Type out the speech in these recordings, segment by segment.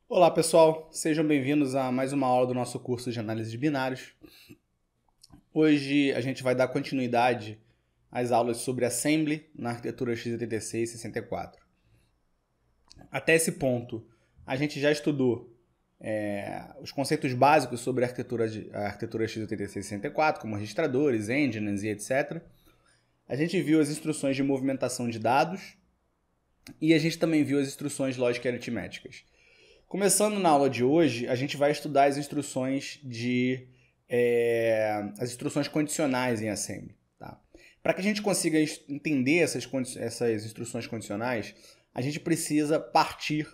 Olá pessoal, sejam bem-vindos a mais uma aula do nosso curso de análise de binários. Hoje a gente vai dar continuidade às aulas sobre Assembly na arquitetura x86 e 64. Até esse ponto, a gente já estudou os conceitos básicos sobre a arquitetura x86 e 64, como registradores, engines e etc. A gente viu as instruções de movimentação de dados e a gente também viu as instruções lógicas e aritméticas. Começando na aula de hoje, a gente vai estudar as instruções as instruções condicionais em Assembly. Tá? Para que a gente consiga entender essas instruções condicionais, a gente precisa partir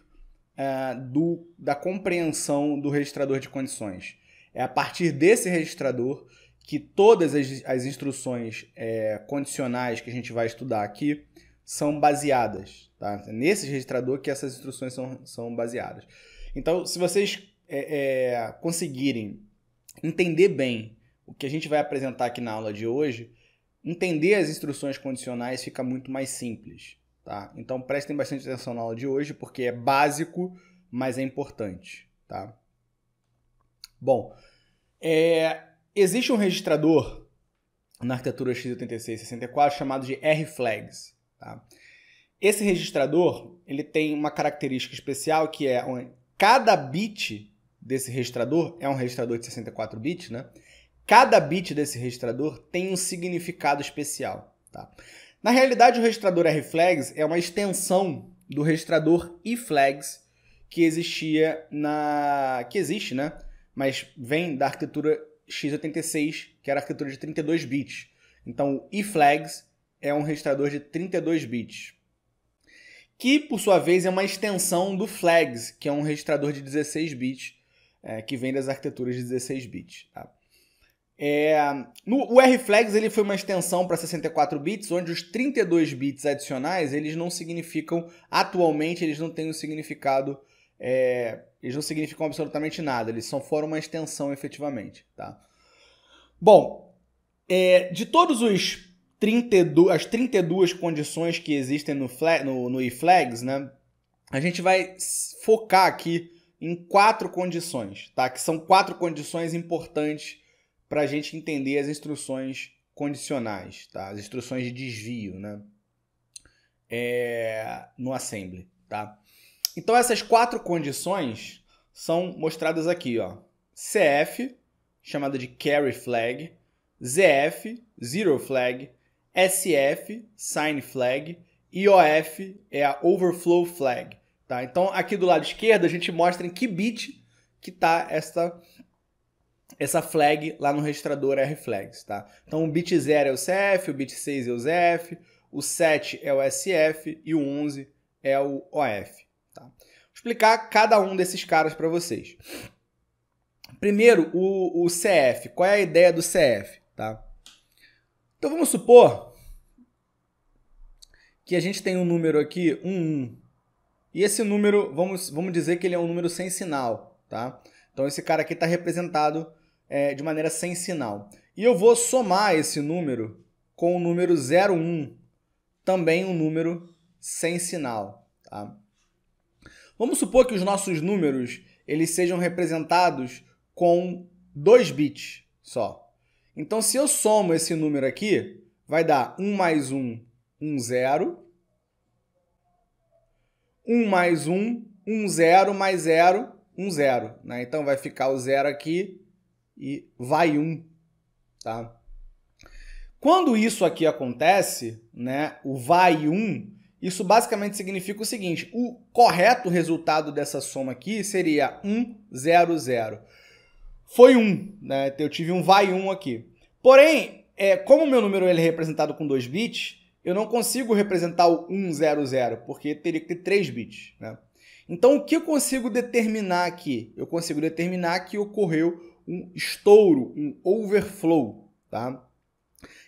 da compreensão do registrador de condições. É a partir desse registrador que todas as instruções condicionais que a gente vai estudar aqui são baseadas. Tá? É nesse registrador que essas instruções são baseadas. Então, se vocês conseguirem entender bem o que a gente vai apresentar aqui na aula de hoje, entender as instruções condicionais fica muito mais simples. Tá? Então, prestem bastante atenção na aula de hoje, porque é básico, mas é importante. Tá? Bom, existe um registrador na arquitetura x86 e 64 chamado de rflags. Tá? Esse registrador ele tem uma característica especial que é cada bit desse registrador, é um registrador de 64 bits, né? Cada bit desse registrador tem um significado especial. Tá? Na realidade, o registrador rflags é uma extensão do registrador iflags que existe, né? Mas vem da arquitetura x86, que era a arquitetura de 32 bits. Então, o iflags é um registrador de 32 bits. Que, por sua vez, é uma extensão do flags, que é um registrador de 16 bits, que vem das arquiteturas de 16 bits. Tá? O rflags ele foi uma extensão para 64 bits, onde os 32 bits adicionais, eles não significam, atualmente, eles não têm um significado, eles não significam absolutamente nada, eles só foram uma extensão efetivamente. Tá? Bom, de todos as 32 condições que existem no iflags, né, a gente vai focar aqui em 4 condições, tá? Que são 4 condições importantes para a gente entender as instruções condicionais, tá? As instruções de desvio, né? No Assembly. Tá? Então essas 4 condições são mostradas aqui. Ó. CF, chamada de Carry Flag, ZF, Zero Flag, SF, Sign Flag, e OF é a Overflow Flag. Tá? Então, aqui do lado esquerdo, a gente mostra em que bit que está essa flag lá no registrador rflags. Tá? Então, o bit 0 é o CF, o bit 6 é o ZF, o 7 é o SF e o 11 é o OF. Tá? Vou explicar cada um desses caras para vocês. Primeiro, o CF. Qual é a ideia do CF? Tá? Então, vamos supor que a gente tem um número aqui, 1. E esse número, vamos dizer que ele é um número sem sinal. Tá? Então, esse cara aqui está representado de maneira sem sinal. E eu vou somar esse número com o número 01, também um número sem sinal. Tá? Vamos supor que os nossos números eles sejam representados com 2 bits só. Então, se eu somo esse número aqui, vai dar 1 mais 1, 0. 1 mais 1, 0 mais 0, 0. Né? Então, vai ficar o 0 aqui e vai 1. Tá? Quando isso aqui acontece, né, o vai 1, isso basicamente significa o seguinte, o correto resultado dessa soma aqui seria 1, 0, 0. Foi 1, né? Eu tive um vai 1 aqui. Porém, como o meu número ele é representado com 2 bits, eu não consigo representar o 1, 0, 0, porque teria que ter 3 bits. Né? Então, o que eu consigo determinar aqui? Eu consigo determinar que ocorreu um estouro, um overflow. Tá?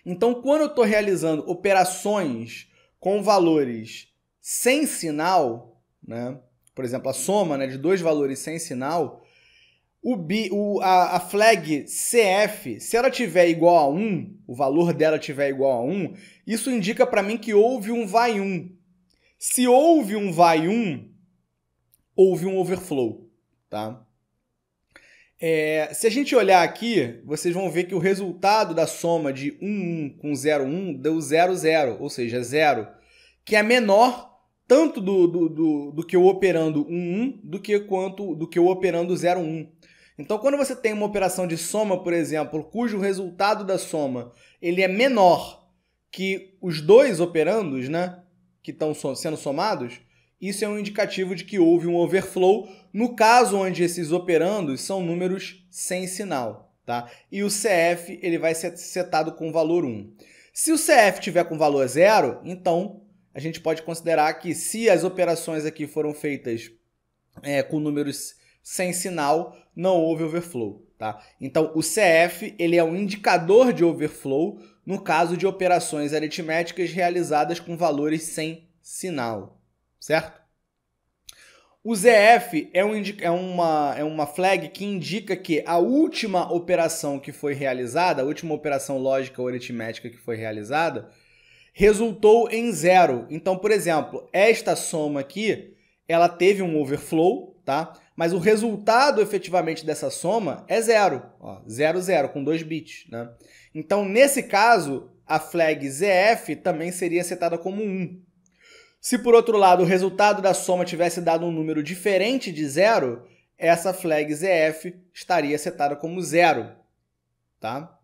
Então, quando eu estou realizando operações com valores sem sinal, né? Por exemplo, a soma, né, de 2 valores sem sinal, a flag CF, se ela tiver igual a 1, o valor dela tiver igual a 1, isso indica para mim que houve um vai 1. Se houve um vai 1, houve um overflow. tá? Se a gente olhar aqui, vocês vão ver que o resultado da soma de 1, 1 com 0, 1 deu 0, 0, ou seja, 0, que é menor tanto do que o operando 1, 1 do que o operando 0, 1. Então, quando você tem uma operação de soma, por exemplo, cujo resultado da soma ele é menor que os dois operandos, né, que estão sendo somados, isso é um indicativo de que houve um overflow no caso onde esses operandos são números sem sinal, tá? E o CF ele vai ser setado com valor 1. Se o CF tiver com valor 0, então a gente pode considerar que se as operações aqui foram feitas com números sem sinal, não houve overflow, tá? Então, o CF ele é um indicador de overflow no caso de operações aritméticas realizadas com valores sem sinal, certo? O ZF é uma flag que indica que a última operação que foi realizada, a última operação lógica ou aritmética que foi realizada, resultou em 0. Então, por exemplo, esta soma aqui, ela teve um overflow, tá? Mas o resultado efetivamente dessa soma é 0. 0, 0, com 2 bits, né? Então, nesse caso, a flag ZF também seria setada como 1. Se, por outro lado, o resultado da soma tivesse dado um número diferente de 0, essa flag ZF estaria setada como 0, tá?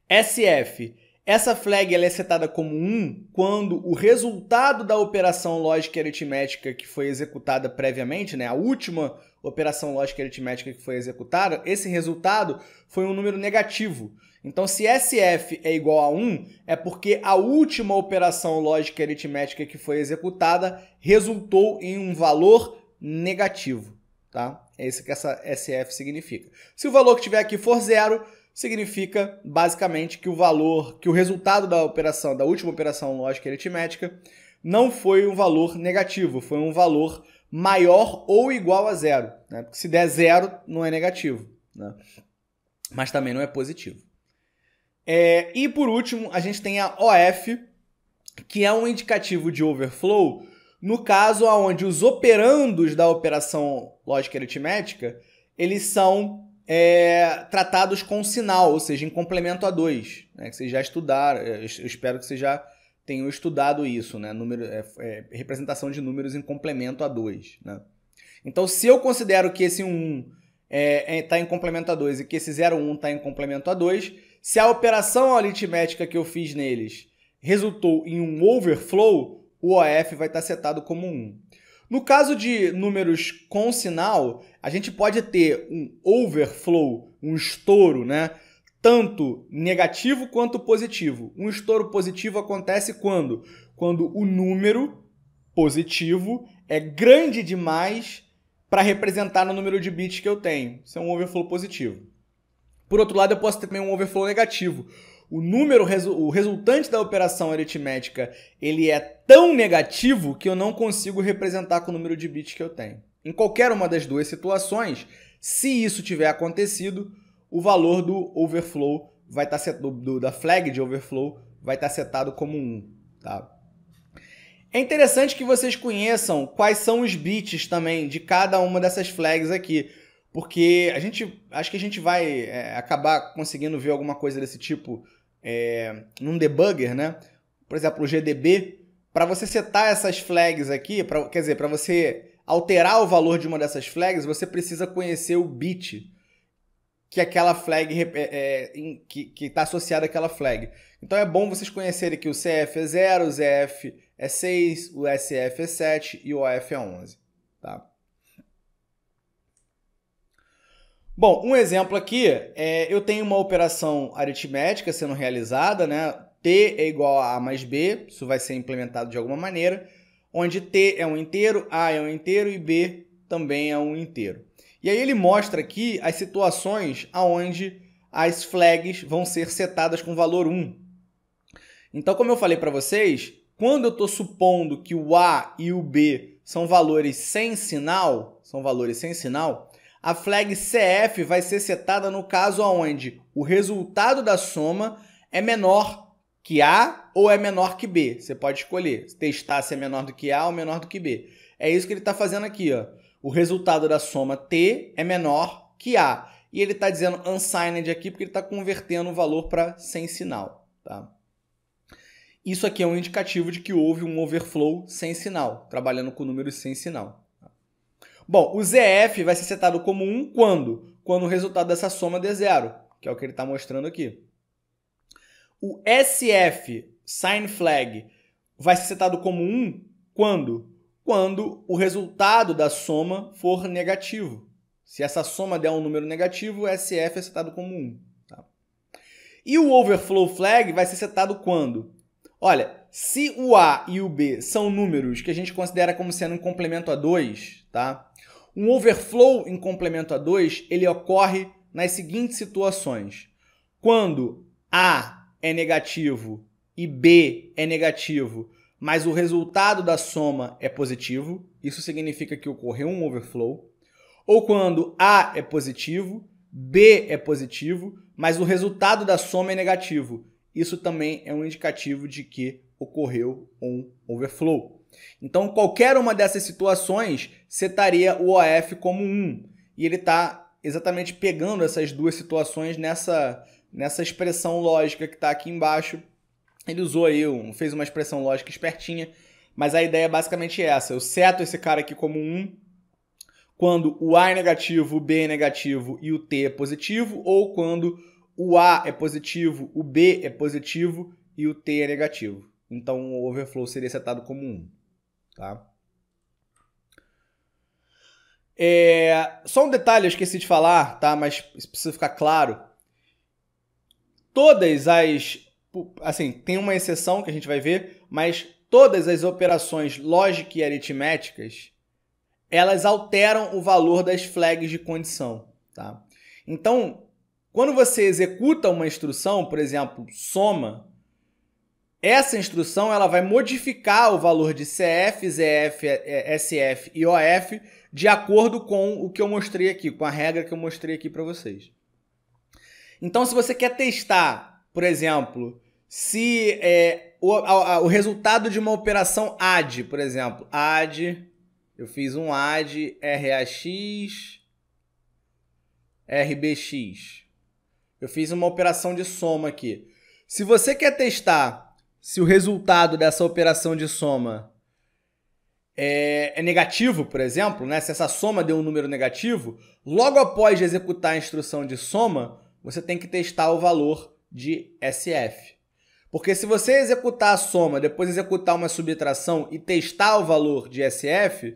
SF. Essa flag ela é setada como 1 quando o resultado da operação lógica e aritmética que foi executada previamente, né, a última operação lógica e aritmética que foi executada, esse resultado foi um número negativo. Então, se SF é igual a 1, é porque a última operação lógica e aritmética que foi executada resultou em um valor negativo, tá? É isso que essa SF significa. Se o valor que tiver aqui for 0, significa basicamente que o resultado da operação, da última operação lógica e aritmética, não foi um valor negativo, foi um valor maior ou igual a 0, né? Porque se der 0, não é negativo, né? Mas também não é positivo. E por último, a gente tem a OF, que é um indicativo de overflow no caso onde os operandos da operação lógica e aritmética eles são tratados com sinal, ou seja, em complemento a 2, né? Que vocês já estudaram, eu espero que vocês já tenham estudado isso, né? Representação de números em complemento a 2, né? Então, se eu considero que esse 1 está em complemento a 2 e que esse 0,1 está em complemento a 2, se a operação aritmética que eu fiz neles resultou em um overflow, o OF vai estar setado como 1. No caso de números com sinal, a gente pode ter um overflow, um estouro, né? Tanto negativo quanto positivo. Um estouro positivo acontece quando o número positivo é grande demais para representar no número de bits que eu tenho. Isso é um overflow positivo. Por outro lado, eu posso ter também um overflow negativo. O resultante da operação aritmética ele é tão negativo que eu não consigo representar com o número de bits que eu tenho. Em qualquer uma das duas situações, se isso tiver acontecido, o valor do overflow vai estar da flag de overflow vai estar setado como 1. Tá? É interessante que vocês conheçam quais são os bits também de cada uma dessas flags aqui, porque acho que a gente vai acabar conseguindo ver alguma coisa desse tipo num debugger, né? Por exemplo, o GDB, para você setar essas flags aqui, para você alterar o valor de uma dessas flags, você precisa conhecer o bit que aquela flag que está associada àquela flag. Então é bom vocês conhecerem que o CF é 0, o ZF é 6, o SF é 7 e o OF é 11. Tá? Bom, um exemplo aqui, eu tenho uma operação aritmética sendo realizada, né? T é igual a A mais B, isso vai ser implementado de alguma maneira, onde T é um inteiro, A é um inteiro e B também é um inteiro. E aí ele mostra aqui as situações onde as flags vão ser setadas com valor 1. Então, como eu falei para vocês, quando eu estou supondo que o A e o B são valores sem sinal, a flag CF vai ser setada no caso onde o resultado da soma é menor que A ou é menor que B. Você pode escolher, testar se é menor do que A ou menor do que B. É isso que ele está fazendo aqui. Ó. o resultado da soma T é menor que A. E ele está dizendo unsigned aqui porque ele está convertendo o valor para sem sinal. Tá? Isso aqui é um indicativo de que houve um overflow sem sinal, trabalhando com números sem sinal. Bom, o ZF vai ser setado como 1 quando? Quando o resultado dessa soma der 0, que é o que ele está mostrando aqui. O SF, sign flag, vai ser setado como 1 quando? Quando o resultado da soma for negativo. Se essa soma der um número negativo, o SF é setado como 1. Tá? E o overflow flag vai ser setado quando? Olha, se o A e o B são números que a gente considera como sendo um complemento a 2, tá? Um overflow em complemento a 2, ele ocorre nas seguintes situações. Quando A é negativo e B é negativo, mas o resultado da soma é positivo, isso significa que ocorreu um overflow. Ou quando A é positivo, B é positivo, mas o resultado da soma é negativo. Isso também é um indicativo de que ocorreu um overflow. Então, qualquer uma dessas situações setaria o OF como 1. E ele está exatamente pegando essas duas situações nessa expressão lógica que está aqui embaixo. Ele usou aí, fez uma expressão lógica espertinha, mas a ideia é basicamente essa. Eu seto esse cara aqui como 1 quando o A é negativo, o B é negativo e o T é positivo, ou quando o A é positivo, o B é positivo e o T é negativo. Então, o overflow seria setado como 1. Tá? Só um detalhe, eu esqueci de falar, tá? Mas isso precisa ficar claro. Todas as... Assim, tem uma exceção que a gente vai ver, mas todas as operações lógicas e aritméticas, elas alteram o valor das flags de condição. Tá? Então, quando você executa uma instrução, por exemplo, soma, essa instrução ela vai modificar o valor de CF, ZF, SF e OF de acordo com o que eu mostrei aqui, com a regra que eu mostrei aqui para vocês. Então, se você quer testar, por exemplo, se o resultado de uma operação ADD, por exemplo, ADD, eu fiz um ADD RAX, RBX. Eu fiz uma operação de soma aqui. Se você quer testar se o resultado dessa operação de soma é negativo, por exemplo, né? Se essa soma deu um número negativo, logo após executar a instrução de soma, você tem que testar o valor de SF. Porque se você executar a soma, depois executar uma subtração e testar o valor de SF,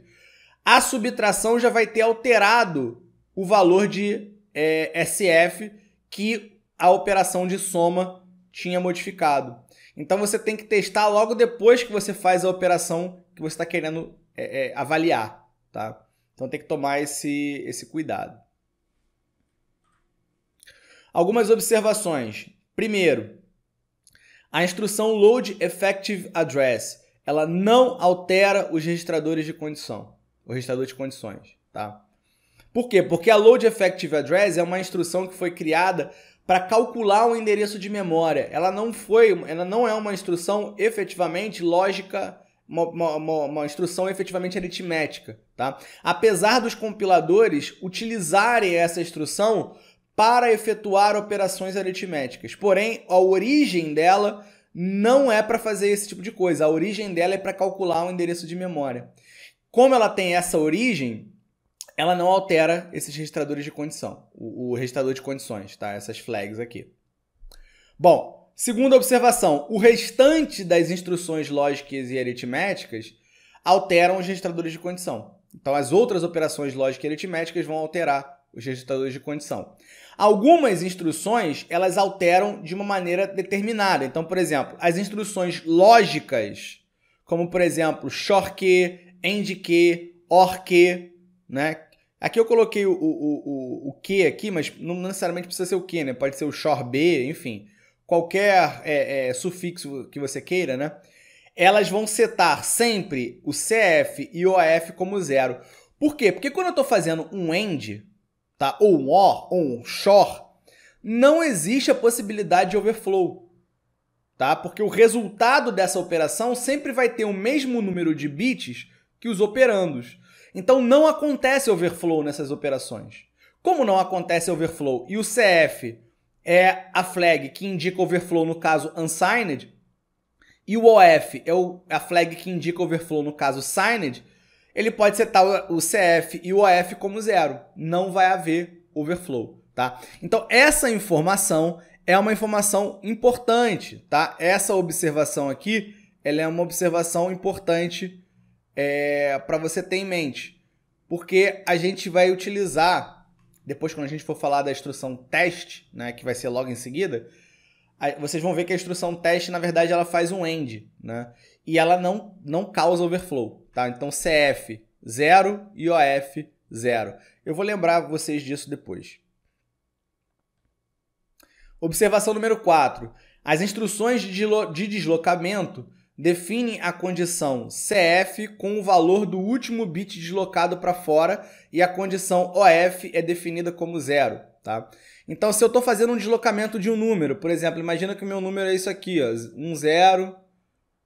a subtração já vai ter alterado o valor de SF que a operação de soma tinha modificado. Então, você tem que testar logo depois que você faz a operação que você está querendo avaliar. Tá? Então, tem que tomar esse cuidado. Algumas observações. Primeiro, a instrução Load Effective Address, ela não altera os registradores de condição, o registrador de condições. Tá? Por quê? Porque a Load Effective Address é uma instrução que foi criada para calcular o endereço de memória. Ela não é uma instrução efetivamente lógica, uma instrução efetivamente aritmética. Tá? Apesar dos compiladores utilizarem essa instrução para efetuar operações aritméticas. Porém, a origem dela não é para fazer esse tipo de coisa. A origem dela é para calcular o endereço de memória. Como ela tem essa origem, ela não altera esses registradores de condição, o registrador de condições, tá? Essas flags aqui. Bom, segunda observação, o restante das instruções lógicas e aritméticas alteram os registradores de condição. Então, as outras operações lógicas e aritméticas vão alterar os registradores de condição. Algumas instruções, elas alteram de uma maneira determinada. Então, por exemplo, as instruções lógicas, como, por exemplo, XOR-Q, AND-Q, OR-Q, né? Aqui eu coloquei o Q aqui, mas não necessariamente precisa ser o Q, né? Pode ser o XOR-B, enfim. Qualquer sufixo que você queira, né? Elas vão setar sempre o CF e o OF como 0. Por quê? Porque quando eu estou fazendo um AND, tá? Ou um OR, ou um XOR, não existe a possibilidade de overflow. Tá? Porque o resultado dessa operação sempre vai ter o mesmo número de bits que os operandos. Então não acontece overflow nessas operações. Como não acontece overflow e o CF é a flag que indica overflow no caso unsigned, e o OF é a flag que indica overflow no caso signed, ele pode setar o CF e o OF como 0. Não vai haver overflow, tá? Então essa informação é uma informação importante, tá? Essa observação aqui, ela é uma observação importante para você ter em mente, porque a gente vai utilizar, depois quando a gente for falar da instrução teste, né, que vai ser logo em seguida, vocês vão ver que a instrução teste, na verdade, ela faz um end, né? E ela não causa overflow, tá? Então, CF 0 e OF 0. Eu vou lembrar vocês disso depois. Observação número 4. As instruções de deslocamento definem a condição CF com o valor do último bit deslocado para fora e a condição OF é definida como 0, tá? Então, se eu estou fazendo um deslocamento de um número, por exemplo, imagina que o meu número é isso aqui, ó, 10,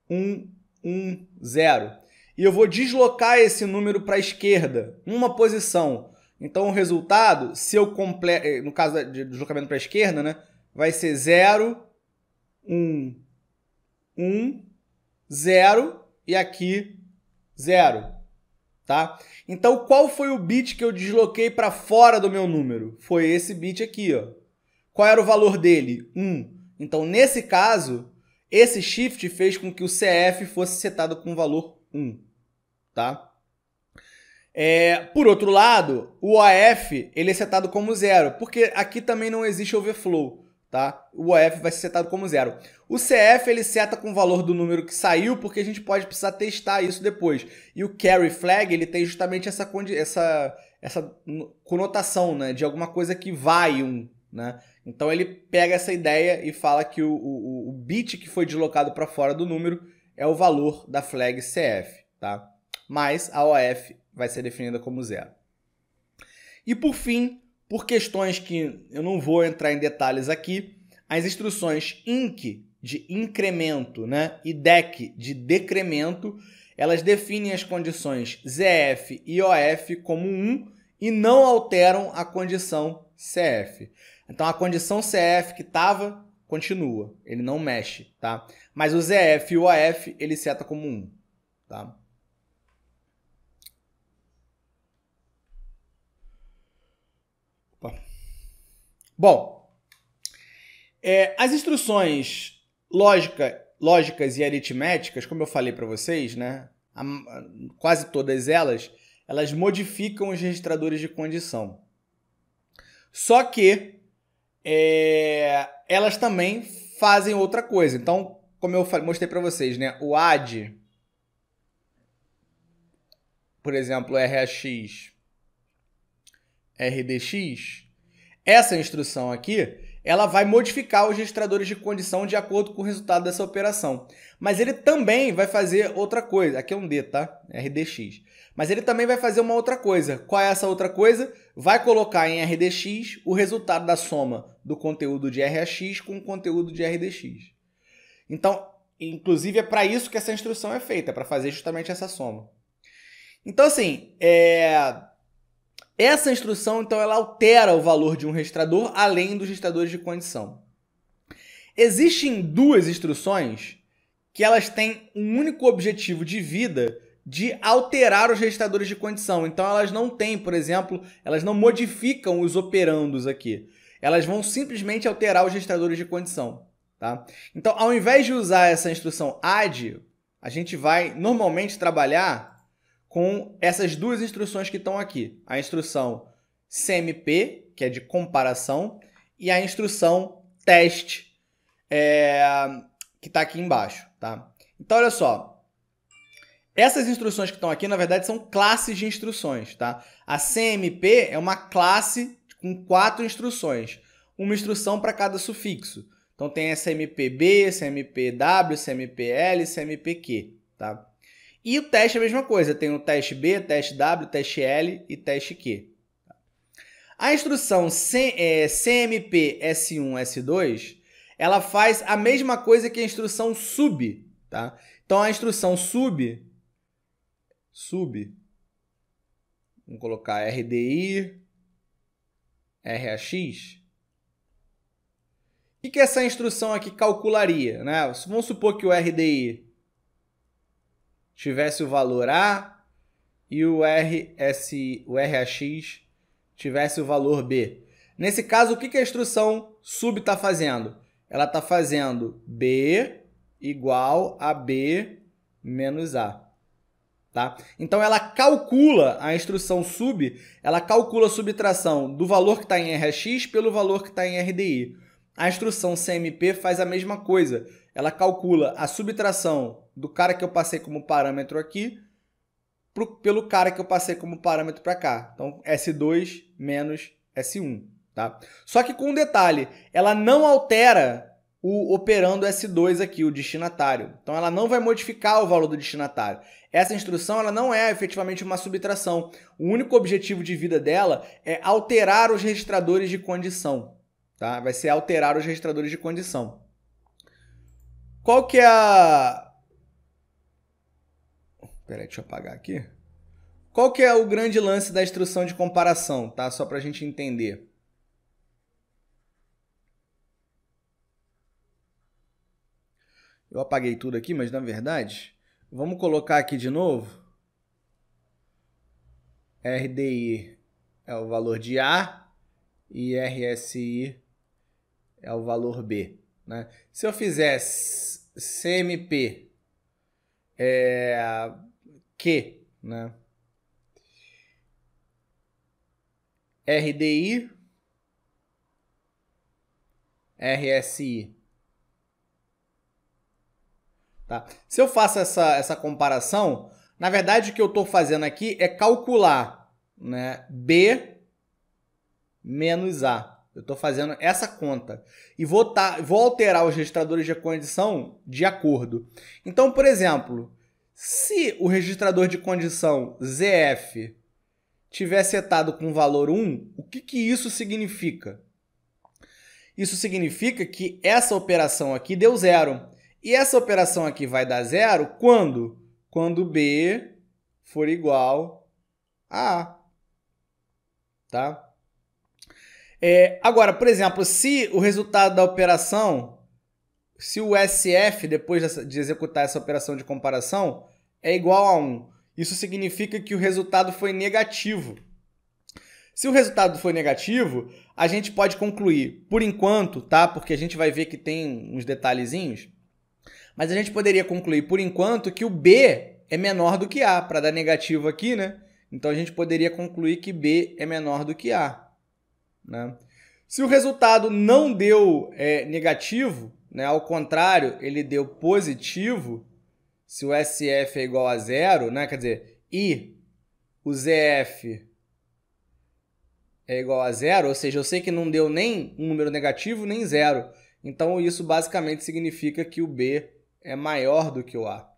110, e eu vou deslocar esse número para a esquerda, uma posição. Então, o resultado, se eu no caso de deslocamento para a esquerda, né, vai ser 0, 1, 1, 0 e aqui 0. Tá? Então, qual foi o bit que eu desloquei para fora do meu número? Foi esse bit aqui, ó. Qual era o valor dele? 1. Então, nesse caso, esse shift fez com que o CF fosse setado com o valor 1. Tá? Por outro lado, o OF ele é setado como 0, porque aqui também não existe overflow. Tá? O OF vai ser setado como 0. O CF ele seta com o valor do número que saiu, porque a gente pode precisar testar isso depois. E o carry flag ele tem justamente essa conotação, né, de alguma coisa que vai 1. Né? Então ele pega essa ideia e fala que o bit que foi deslocado para fora do número é o valor da flag CF. Tá? Mas a OF vai ser definida como 0. E por fim, por questões que eu não vou entrar em detalhes aqui, as instruções INC de incremento, né, e DEC de decremento, elas definem as condições ZF e OF como 1 e não alteram a condição CF. Então a condição CF que estava continua, ele não mexe, tá? Mas o ZF e o OF ele seta como 1, tá? Bom, as instruções lógicas e aritméticas, como eu falei para vocês, né, quase todas elas modificam os registradores de condição. Só que elas também fazem outra coisa. Então, como eu mostrei para vocês, né, o add, por exemplo, RAX, RDX, essa instrução aqui, ela vai modificar os registradores de condição de acordo com o resultado dessa operação. Mas ele também vai fazer outra coisa. Aqui é um D, tá? RDX. Mas ele também vai fazer uma outra coisa. Qual é essa outra coisa? Vai colocar em RDX o resultado da soma do conteúdo de RAX com o conteúdo de RDX. Então, inclusive, é para isso que essa instrução é feita, para fazer justamente essa soma. Então, assim, essa instrução, então, ela altera o valor de um registrador além dos registradores de condição. Existem duas instruções que elas têm um único objetivo de vida de alterar os registradores de condição. Então, elas não têm, por exemplo, elas não modificam os operandos aqui. Elas vão simplesmente alterar os registradores de condição. Tá? Então, ao invés de usar essa instrução add, a gente vai normalmente trabalhar com essas duas instruções que estão aqui. A instrução CMP, que é de comparação, e a instrução teste, que está aqui embaixo. Tá? Então, olha só. Essas instruções que estão aqui, na verdade, são classes de instruções. Tá? A CMP é uma classe com 4 instruções. Uma instrução para cada sufixo. Então, tem a CMPB, CMPW, CMPL e CMPQ. Tá? E o teste é a mesma coisa, tem o teste B, teste W, teste L e teste Q. A instrução CMP S1, S2, ela faz a mesma coisa que a instrução sub. Tá? Então, a instrução sub Vamos colocar RDI, RAX. O que essa instrução aqui calcularia, né? Vamos supor que o RDI tivesse o valor A e o RAX tivesse o valor B. Nesse caso, o que a instrução sub está fazendo? Ela está fazendo B igual a B menos A. Tá? Então, ela calcula, a instrução sub, ela calcula a subtração do valor que está em RAX pelo valor que está em RDI. A instrução CMP faz a mesma coisa. Ela calcula a subtração do cara que eu passei como parâmetro aqui pelo cara que eu passei como parâmetro para cá. Então, S2 menos S1. Tá? Só que com um detalhe, ela não altera o operando S2 aqui, o destinatário. Então, ela não vai modificar o valor do destinatário. Essa instrução ela não é efetivamente uma subtração. O único objetivo de vida dela é alterar os registradores de condição. Tá? Vai ser alterar os registradores de condição. Qual que é a... Peraí, deixa eu apagar aqui. Qual que é o grande lance da instrução de comparação? Tá? Só para a gente entender. Eu apaguei tudo aqui, mas na verdade, vamos colocar aqui de novo. RDI é o valor de A e RSI é o valor B. Né? Se eu fizesse CMP Q, né? RDI, RSI. Tá? Se eu faço essa comparação, na verdade o que eu estou fazendo aqui é calcular, né, B menos A. Eu estou fazendo essa conta. E vou alterar os registradores de condição de acordo. Então, por exemplo, se o registrador de condição ZF tiver setado com valor 1, o que isso significa? Isso significa que essa operação aqui deu 0. E essa operação aqui vai dar 0 quando? Quando B for igual a A. Tá? Agora, por exemplo, se o resultado da operação, se o SF, depois de executar essa operação de comparação, é igual a 1, isso significa que o resultado foi negativo. Se o resultado for negativo, a gente pode concluir, por enquanto, tá? Porque a gente vai ver que tem uns detalhezinhos, mas a gente poderia concluir, por enquanto, que o B é menor do que A, para dar negativo aqui, né? Então, a gente poderia concluir que B é menor do que A. Né? Se o resultado não deu negativo, né? Ao contrário, ele deu positivo, se o SF é igual a 0, né? Quer dizer, e o ZF é igual a 0, ou seja, eu sei que não deu nem um número negativo, nem 0. Então, isso basicamente significa que o B é maior do que o A.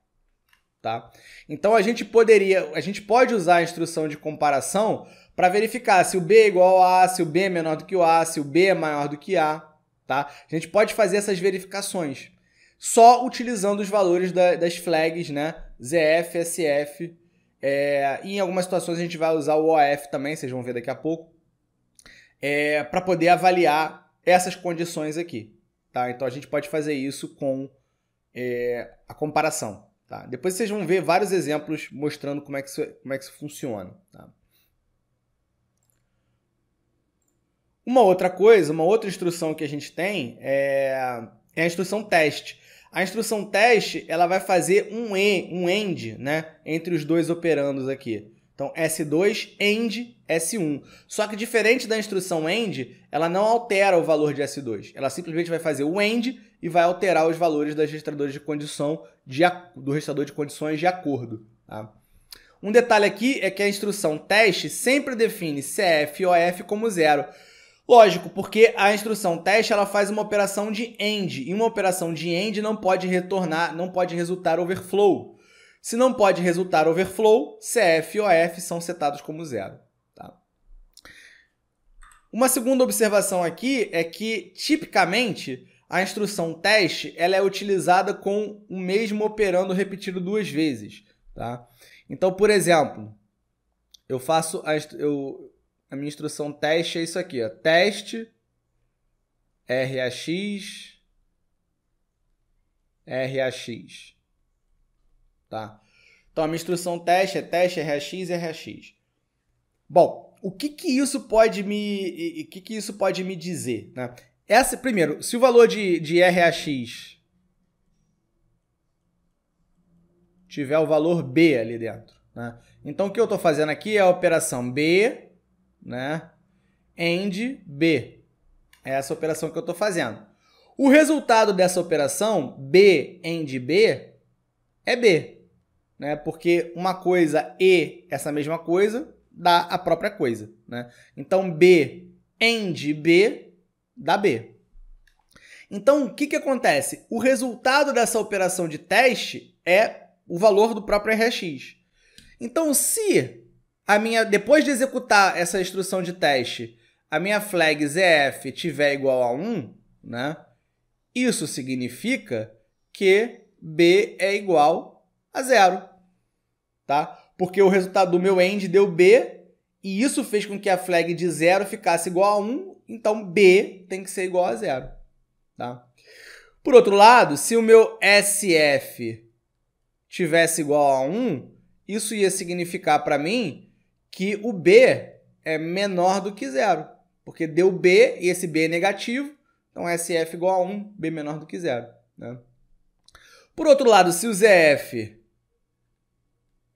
Tá? Então, a gente pode usar a instrução de comparação para verificar se o B é igual a A, se o B é menor do que o A, se o B é maior do que A. Tá? A gente pode fazer essas verificações só utilizando os valores das flags, né? ZF, SF. E em algumas situações a gente vai usar o OF também, vocês vão ver daqui a pouco, para poder avaliar essas condições aqui. Tá? Então, a gente pode fazer isso com a comparação. Tá? Depois vocês vão ver vários exemplos mostrando como é que isso funciona. Tá? Uma outra instrução que a gente tem é a instrução teste. A instrução teste ela vai fazer um AND, né, entre os dois operandos aqui. Então, S2 AND S1. Só que diferente da instrução AND, ela não altera o valor de S2. Ela simplesmente vai fazer o AND e vai alterar os valores dos registradores de condição do registrador de condições de acordo. Tá? Um detalhe aqui é que a instrução teste sempre define CF e OF como 0. Lógico, porque a instrução teste ela faz uma operação de AND. E uma operação de AND não pode resultar overflow. Se não pode resultar overflow, CF e OF são setados como 0. Tá? Uma segunda observação aqui é que, tipicamente, a instrução teste ela é utilizada com o mesmo operando repetido 2 vezes. Tá? Então, por exemplo, eu faço a minha instrução teste é isso aqui, ó, teste RAX, RAX, tá? Então a minha instrução teste é teste RAX, RAX. Bom, o que isso pode me dizer, né? Primeiro, se o valor de RAX tiver o valor B ali dentro, né? Então o que eu estou fazendo aqui é a operação B, né? AND B. É essa operação que eu estou fazendo. O resultado dessa operação, B AND B, é B, né? Porque uma coisa e essa mesma coisa dá a própria coisa, né? Então, B AND B dá B. Então, o que acontece? O resultado dessa operação de teste é o valor do próprio RAX. Então, se depois de executar essa instrução de teste, a minha flag ZF tiver igual a 1, né? Isso significa que B é igual a 0, tá? Porque o resultado do meu AND deu B e isso fez com que a flag de 0 ficasse igual a 1, então B tem que ser igual a 0, tá? Por outro lado, se o meu SF tivesse igual a 1, isso ia significar para mim que o B é menor do que 0, porque deu B e esse B é negativo, então SF igual a 1, B menor do que 0, né? Por outro lado, se o ZF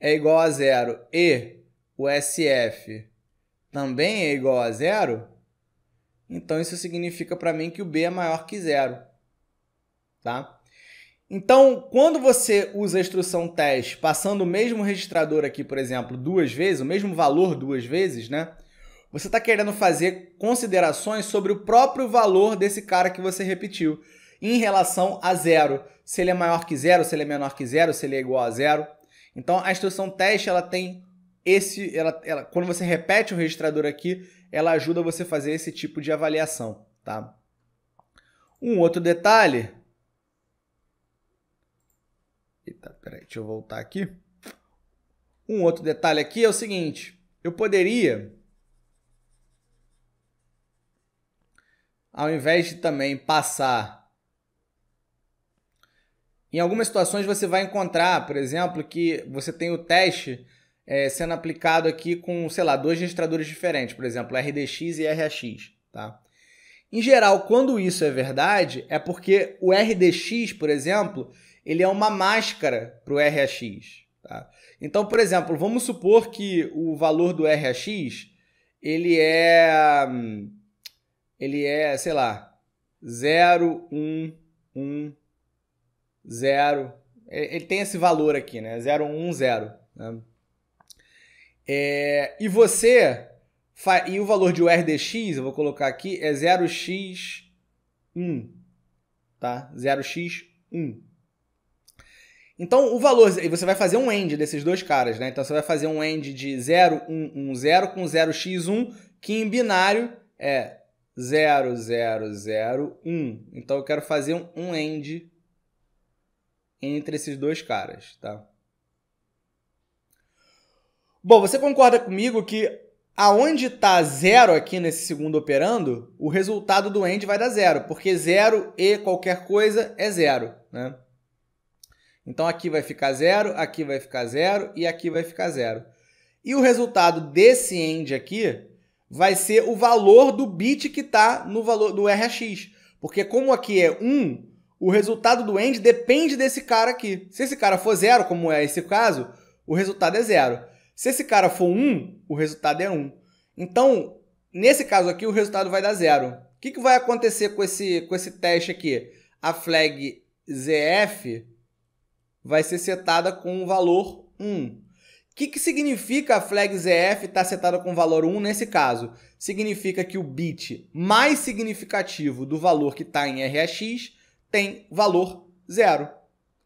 é igual a 0 e o SF também é igual a 0, então isso significa para mim que o B é maior que 0, tá? Então, quando você usa a instrução teste passando o mesmo registrador aqui, por exemplo, 2 vezes, o mesmo valor 2 vezes, né? Você está querendo fazer considerações sobre o próprio valor desse cara que você repetiu em relação a 0. Se ele é maior que 0, se ele é menor que 0, se ele é igual a 0. Então, a instrução teste, ela tem quando você repete o registrador aqui, ela ajuda você a fazer esse tipo de avaliação, tá? Um outro detalhe... Eita, peraí, deixa eu voltar aqui. Um outro detalhe aqui é o seguinte, eu poderia... Ao invés de também passar... Em algumas situações você vai encontrar, por exemplo, que você tem o teste sendo aplicado aqui com, sei lá, 2 registradores diferentes, por exemplo, RDX e RAX, tá? Em geral, quando isso é verdade, é porque o RDX, por exemplo, ele é uma máscara para o RAX, tá? Então, por exemplo, vamos supor que o valor do RAX, ele é, sei lá, 0, 1, 1, 0. Ele tem esse valor aqui, né? 0, 1, 0. Né? E o valor de RDX, eu vou colocar aqui, é 0x1, tá? 0x1. Então, o valor... E você vai fazer um AND desses dois caras, né? Então, você vai fazer um AND de 0, 1, 1, 0 com 0x1, que em binário é 0, 0, 0, 1. Então, eu quero fazer um AND entre esses dois caras, tá? Bom, você concorda comigo que aonde está 0 aqui nesse segundo operando, o resultado do AND vai dar 0, porque 0 e qualquer coisa é 0, né? Então, aqui vai ficar 0, aqui vai ficar 0 e aqui vai ficar 0. E o resultado desse AND aqui vai ser o valor do bit que está no valor do RAX. Porque como aqui é 1, o resultado do AND depende desse cara aqui. Se esse cara for 0, como é esse caso, o resultado é 0. Se esse cara for 1, o resultado é 1. Então, nesse caso aqui, o resultado vai dar 0. O que vai acontecer com esse teste aqui? A flag ZF vai ser setada com o valor 1. O que significa a flag ZF estar setada com o valor 1 nesse caso? Significa que o bit mais significativo do valor que está em RAX tem valor 0.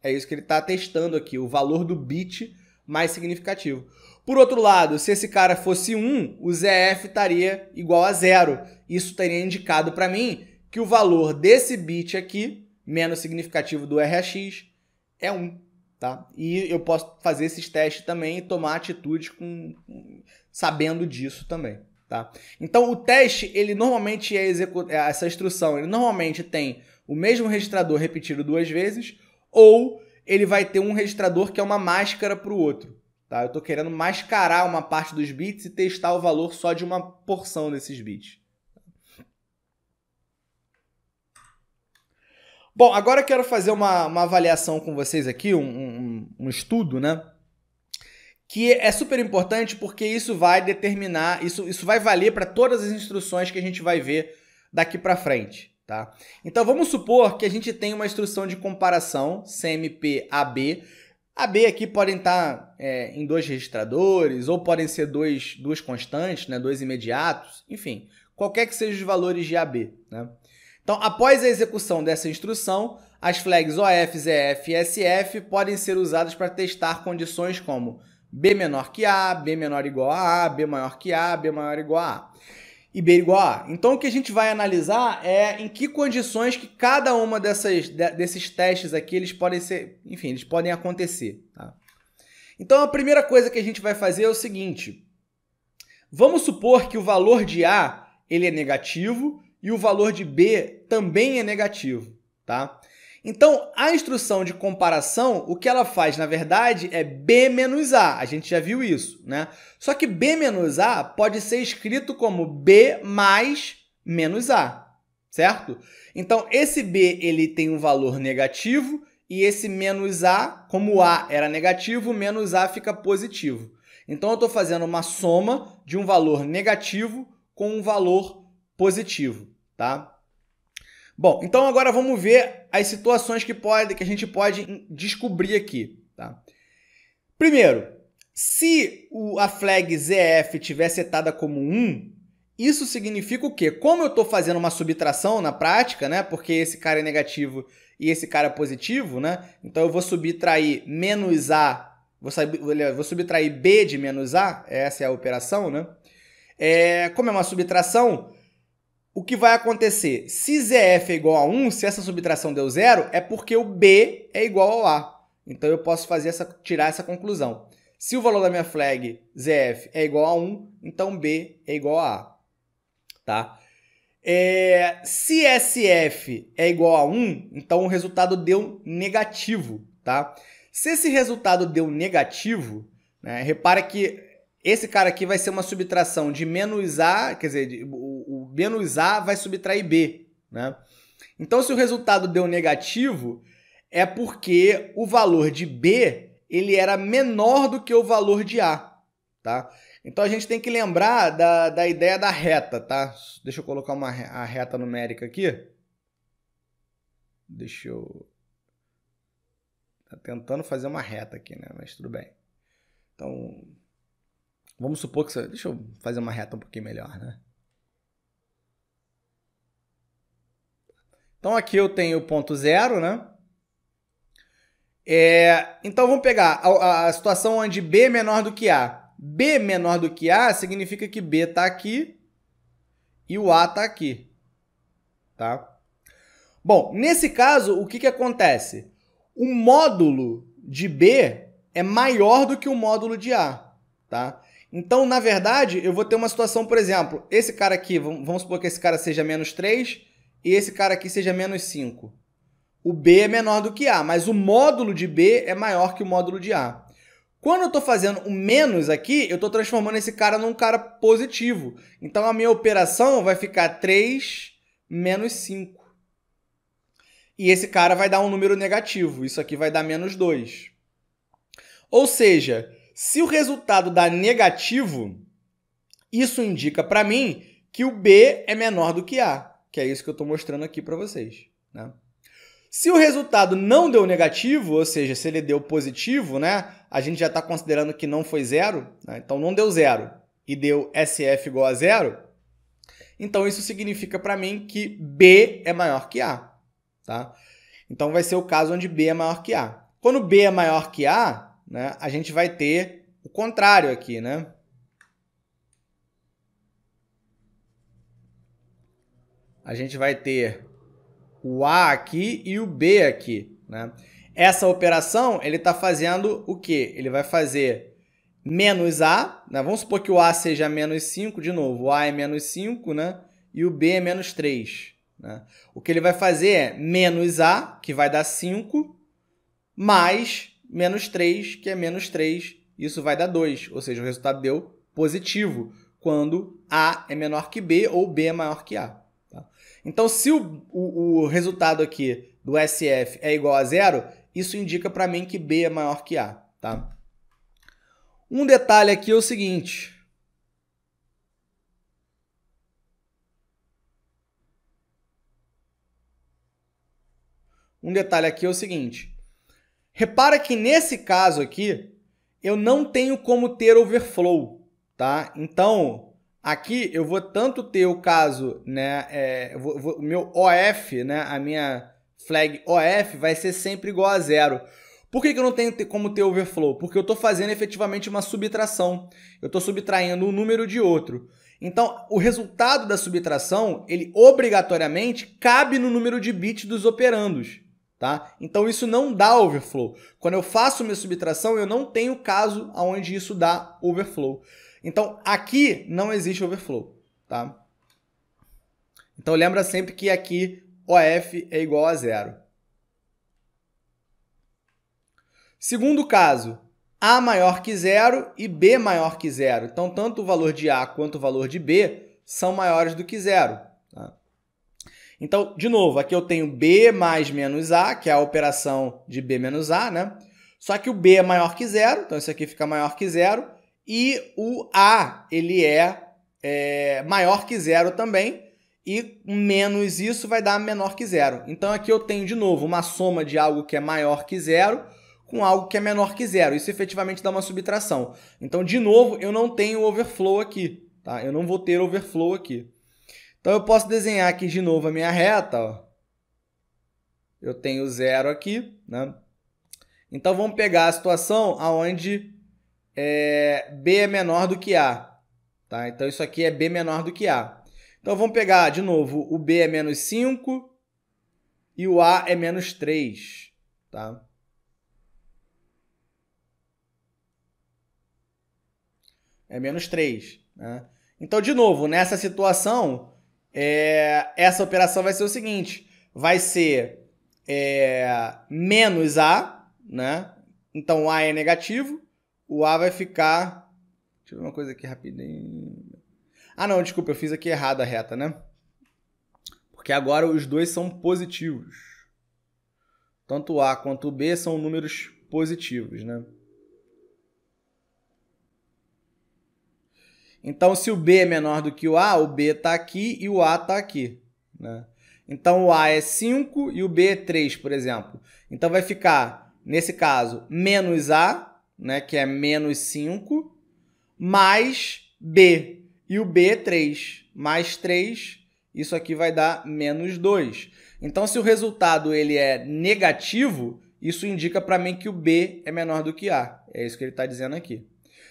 É isso que ele está testando aqui, o valor do bit mais significativo. Por outro lado, se esse cara fosse 1, o ZF estaria igual a 0. Isso teria indicado para mim que o valor desse bit aqui, menos significativo do RAX, é 1. Tá? E eu posso fazer esses testes também e tomar atitudes sabendo disso também, tá? Então, o teste, ele normalmente essa instrução, ele normalmente tem o mesmo registrador repetido 2 vezes, ou ele vai ter um registrador que é uma máscara para o outro, tá? Eu estou querendo mascarar uma parte dos bits e testar o valor só de uma porção desses bits. Bom, agora eu quero fazer uma avaliação com vocês aqui, um estudo, né? Que é super importante porque isso vai determinar, isso vai valer para todas as instruções que a gente vai ver daqui para frente, tá? Então vamos supor que a gente tem uma instrução de comparação CMP AB. AB aqui podem estar em 2 registradores, ou podem ser duas constantes, né? 2 imediatos, enfim, qualquer que sejam os valores de AB, né? Então, após a execução dessa instrução, as flags OF, ZF e SF podem ser usadas para testar condições como B menor que A, B menor igual a A, B maior que A, B maior igual a A e B igual a A. Então, o que a gente vai analisar é em que condições que cada uma desses testes aqui, eles podem ser, enfim, eles podem acontecer, tá? Então, a primeira coisa que a gente vai fazer é o seguinte: vamos supor que o valor de A ele é negativo e o valor de B também é negativo, tá? Então, a instrução de comparação, o que ela faz, na verdade, é B menos A. A gente já viu isso, né? Só que B menos A pode ser escrito como B mais menos A, certo? Então, esse B ele tem um valor negativo e esse menos A, como o A era negativo, o menos A fica positivo. Então, eu estou fazendo uma soma de um valor negativo com um valor positivo, tá? Bom, então agora vamos ver as situações que a gente pode descobrir aqui, tá? Primeiro, se a flag ZF estiver setada como 1, isso significa o quê? Como eu estou fazendo uma subtração na prática, né? Porque esse cara é negativo e esse cara é positivo, né? Então eu vou subtrair menos A, vou subtrair B de menos A, essa é a operação, né? Como é uma subtração, o que vai acontecer? Se ZF é igual a 1, se essa subtração deu 0, é porque o B é igual ao A. Então, eu posso tirar essa conclusão. Se o valor da minha flag ZF é igual a 1, então B é igual a A. Tá? Se SF é igual a 1, então o resultado deu negativo. Tá? Se esse resultado deu negativo, né, repara que esse cara aqui vai ser uma subtração de menos A, quer dizer, o menos A vai subtrair B, né? Então, se o resultado deu negativo, é porque o valor de B ele era menor do que o valor de A, tá? Então, a gente tem que lembrar da ideia da reta, tá? Deixa eu colocar a reta numérica aqui. Deixa eu... Tá tentando fazer uma reta aqui, né? Mas tudo bem. Então... Vamos supor que... Deixa eu fazer uma reta um pouquinho melhor, né? Então, aqui eu tenho o ponto 0, né? Então, vamos pegar a situação onde B é menor do que A. B menor do que A significa que B está aqui e o A está aqui. Tá? Bom, nesse caso, o que acontece? O módulo de B é maior do que o módulo de A. Tá? Então, na verdade, eu vou ter uma situação, por exemplo, esse cara aqui, vamos supor que esse cara seja menos 3 e esse cara aqui seja menos 5. O B é menor do que A, mas o módulo de B é maior que o módulo de A. Quando eu estou fazendo o menos aqui, eu estou transformando esse cara num cara positivo. Então, a minha operação vai ficar 3 menos 5. E esse cara vai dar um número negativo. Isso aqui vai dar menos 2. Ou seja... Se o resultado dá negativo, isso indica para mim que o B é menor do que A, que é isso que eu estou mostrando aqui para vocês, né? Se o resultado não deu negativo, ou seja, se ele deu positivo, né, a gente já está considerando que não foi 0, né? Então não deu 0 e deu SF igual a 0, então isso significa para mim que B é maior que A. Tá? Então vai ser o caso onde B é maior que A. Quando B é maior que A, né, a gente vai ter o contrário aqui, né? A gente vai ter o A aqui e o B aqui, né? Essa operação, ele está fazendo o quê? Ele vai fazer menos A, né? Vamos supor que o A seja menos 5, de novo, o A é menos 5, né? E o B é menos 3. Né? O que ele vai fazer é menos A, que vai dar 5, mais menos 3, que é menos 3, isso vai dar 2. Ou seja, o resultado deu positivo, quando A é menor que B ou B é maior que A. Tá? Então, se o resultado aqui do SF é igual a 0, isso indica para mim que B é maior que A. Tá? Um detalhe aqui é o seguinte. Repara que nesse caso aqui, eu não tenho como ter overflow, tá? Então, aqui eu vou tanto ter o caso, né, o meu OF, né, a minha flag OF vai ser sempre igual a 0. Por que eu não tenho como ter overflow? Porque eu estou fazendo efetivamente uma subtração. Eu estou subtraindo um número de outro. Então, o resultado da subtração, ele obrigatoriamente cabe no número de bits dos operandos. Tá? Então, isso não dá overflow. Quando eu faço minha subtração, eu não tenho caso onde isso dá overflow. Então, aqui não existe overflow. Tá? Então, lembra sempre que aqui OF é igual a 0. Segundo caso, A maior que 0 e B maior que 0. Então, tanto o valor de A quanto o valor de B são maiores do que 0. Tá? Então, de novo, aqui eu tenho B mais menos A, que é a operação de B menos A, né? Só que o B é maior que 0, então isso aqui fica maior que 0. E o A, ele é maior que 0 também. E menos isso vai dar menor que 0. Então, aqui eu tenho, de novo, uma soma de algo que é maior que 0 com algo que é menor que 0. Isso efetivamente dá uma subtração. Então, de novo, eu não tenho overflow aqui. Tá? Eu não vou ter overflow aqui. Então, eu posso desenhar aqui de novo a minha reta. Ó. Eu tenho 0 aqui. Né? Então, vamos pegar a situação onde B é menor do que A. Tá? Então, isso aqui é B menor do que A. Então, vamos pegar, de novo, o B é menos 5 e o A é menos 3. Tá? É menos 3. Né? Então, de novo, nessa situação, essa operação vai ser o seguinte. Vai ser menos A, né? Então, o A é negativo. O A vai ficar... Deixa eu ver uma coisa aqui rapidinho. Ah, não, desculpa, eu fiz aqui errado a reta, né? Porque agora os dois são positivos. Tanto o A quanto o B são números positivos, né? Então, se o B é menor do que o B está aqui e o A está aqui. Né? Então, o A é 5 e o B é 3, por exemplo. Então, vai ficar, nesse caso, menos A, né, que é menos 5, mais B. E o B é 3. Mais 3, isso aqui vai dar menos 2. Então, se o resultado ele é negativo, isso indica para mim que o B é menor do que A. É isso que ele está dizendo aqui.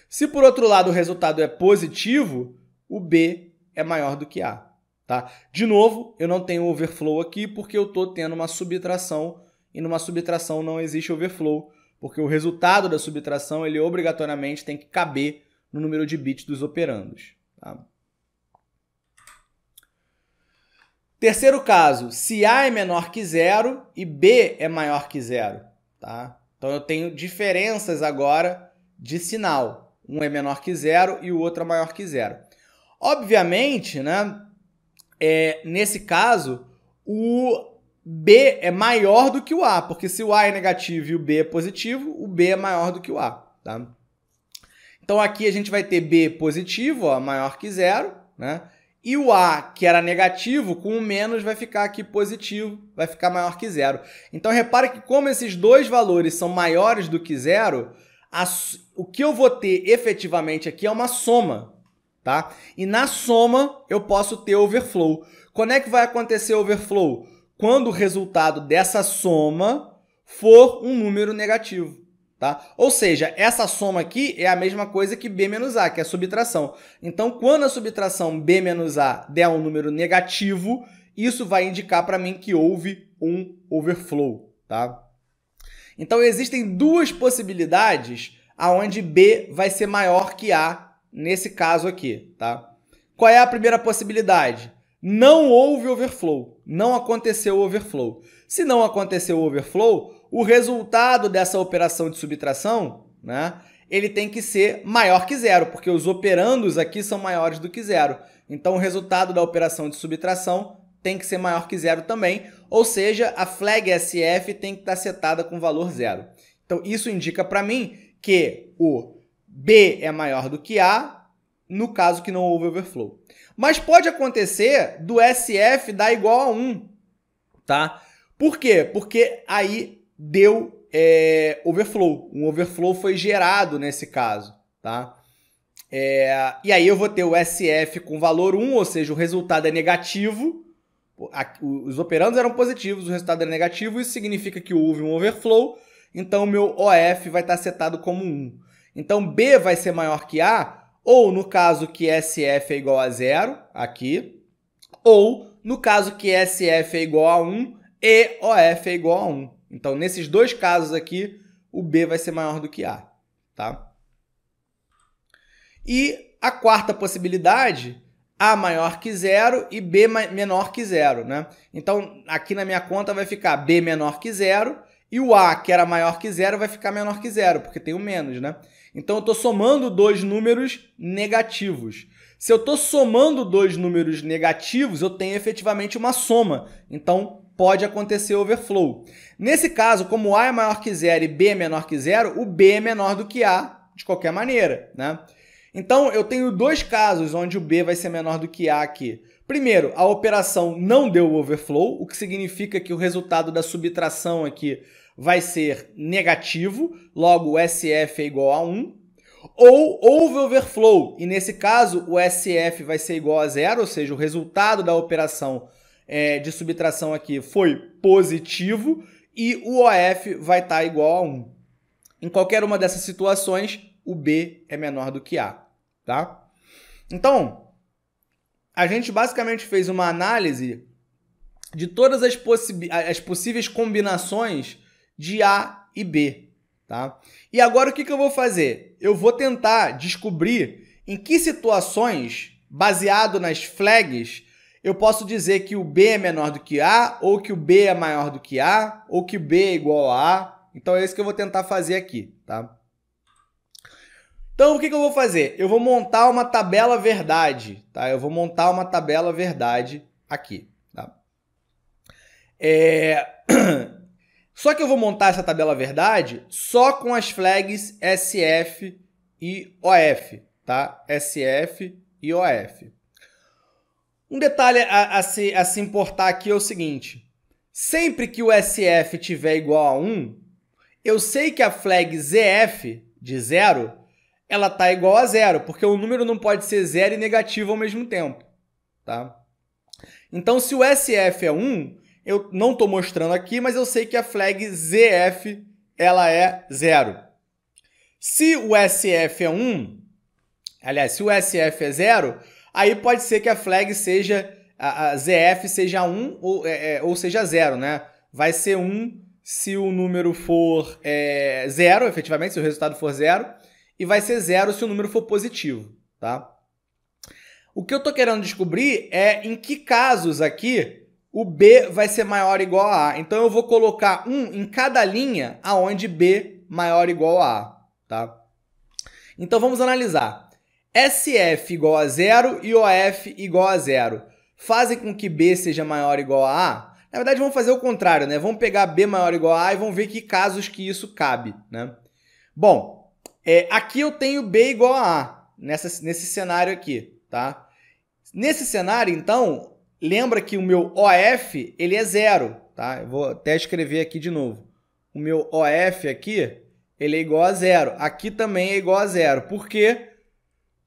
Se, por outro lado, o resultado é positivo, o B é maior do que A. Tá? De novo, eu não tenho overflow aqui porque eu estou tendo uma subtração e numa subtração não existe overflow, porque o resultado da subtração ele obrigatoriamente tem que caber no número de bits dos operandos. Tá? Terceiro caso, se A é menor que 0 e B é maior que 0. Tá? Então, eu tenho diferenças agora de sinal. Um é menor que 0 e o outro é maior que 0. Obviamente, né, nesse caso, o B é maior do que o A, porque se o A é negativo e o B é positivo, o B é maior do que o A. Tá? Então, aqui a gente vai ter B positivo, ó, maior que 0, né? E o A, que era negativo, com o menos vai ficar aqui positivo, vai ficar maior que 0. Então, repare que como esses dois valores são maiores do que 0, o que eu vou ter efetivamente aqui é uma soma, tá? E na soma eu posso ter overflow. Quando é que vai acontecer overflow? Quando o resultado dessa soma for um número negativo. Tá? Ou seja, essa soma aqui é a mesma coisa que B menos A, que é a subtração. Então, quando a subtração B menos A der um número negativo, isso vai indicar para mim que houve um overflow. Tá? Então, existem duas possibilidades aonde B vai ser maior que A nesse caso aqui, tá? Qual é a primeira possibilidade? Não houve overflow, não aconteceu overflow. Se não aconteceu overflow, o resultado dessa operação de subtração, né, ele tem que ser maior que zero, porque os operandos aqui são maiores do que zero. Então, o resultado da operação de subtração tem que ser maior que zero também, ou seja, a flag SF tem que estar setada com valor zero. Então, isso indica para mim que o B é maior do que A, no caso que não houve overflow. Mas pode acontecer do SF dar igual a 1, tá? Por quê? Porque aí deu overflow. Um overflow foi gerado nesse caso, tá? E aí eu vou ter o SF com valor 1, ou seja, o resultado é negativo. Os operandos eram positivos, o resultado é negativo, isso significa que houve um overflow, então o meu OF vai estar setado como 1. Então B vai ser maior que A, ou no caso que SF é igual a 0, aqui, ou no caso que SF é igual a 1 e OF é igual a 1. Então, nesses dois casos aqui, o B vai ser maior do que A, tá? E a quarta possibilidade, A maior que 0 e B menor que 0, né? Então, aqui na minha conta vai ficar B menor que 0 e o A, que era maior que 0, vai ficar menor que 0, porque tem o menos, né? Então, eu estou somando dois números negativos. Se eu estou somando dois números negativos, eu tenho efetivamente uma soma. Então, pode acontecer overflow. Nesse caso, como A é maior que 0 e B é menor que 0, o B é menor do que A, de qualquer maneira, né? Então, eu tenho dois casos onde o B vai ser menor do que A aqui. Primeiro, a operação não deu overflow, o que significa que o resultado da subtração aqui vai ser negativo, logo o SF é igual a 1. Ou houve overflow, e nesse caso o SF vai ser igual a 0, ou seja, o resultado da operação de subtração aqui foi positivo, e o OF vai estar igual a 1. Em qualquer uma dessas situações, o B é menor do que A, tá? Então, a gente basicamente fez uma análise de todas as possíveis combinações de A e B, tá? E agora o que eu vou fazer? Eu vou tentar descobrir em que situações, baseado nas flags, eu posso dizer que o B é menor do que A, ou que o B é maior do que A, ou que o B é igual a A. Então é isso que eu vou tentar fazer aqui, tá? Então, o que eu vou fazer? Eu vou montar uma tabela verdade, tá? Eu vou montar uma tabela verdade aqui, tá? Só que eu vou montar essa tabela verdade só com as flags SF e OF, tá? SF e OF. Um detalhe a se importar aqui é o seguinte. Sempre que o SF tiver igual a 1, eu sei que a flag ZF de 0, ela está igual a 0, porque o número não pode ser 0 e negativo ao mesmo tempo, tá? Então, se o SF é 1, eu não estou mostrando aqui, mas eu sei que a flag ZF ela é 0. Se o SF é 1, aliás, se o SF é 0, aí pode ser que a flag seja, a ZF seja 1 ou seja 0, né? Vai ser 1 se o número for 0, efetivamente, se o resultado for 0, e vai ser 0 se o número for positivo, tá? O que eu estou querendo descobrir é em que casos aqui o B vai ser maior ou igual a A. Então, eu vou colocar 1 em cada linha aonde B maior ou igual a A, tá? Então, vamos analisar. SF igual a 0 e OF igual a 0 fazem com que B seja maior ou igual a A? Na verdade, vamos fazer o contrário, né? Vamos pegar B maior ou igual a A e vamos ver que casos que isso cabe, né? Bom, aqui eu tenho B igual a A, nesse cenário aqui, tá? Nesse cenário, então, lembra que o meu OF, ele é 0, tá? Eu vou até escrever aqui de novo. O meu OF aqui, ele é igual a 0. Aqui também é igual a 0. Por quê?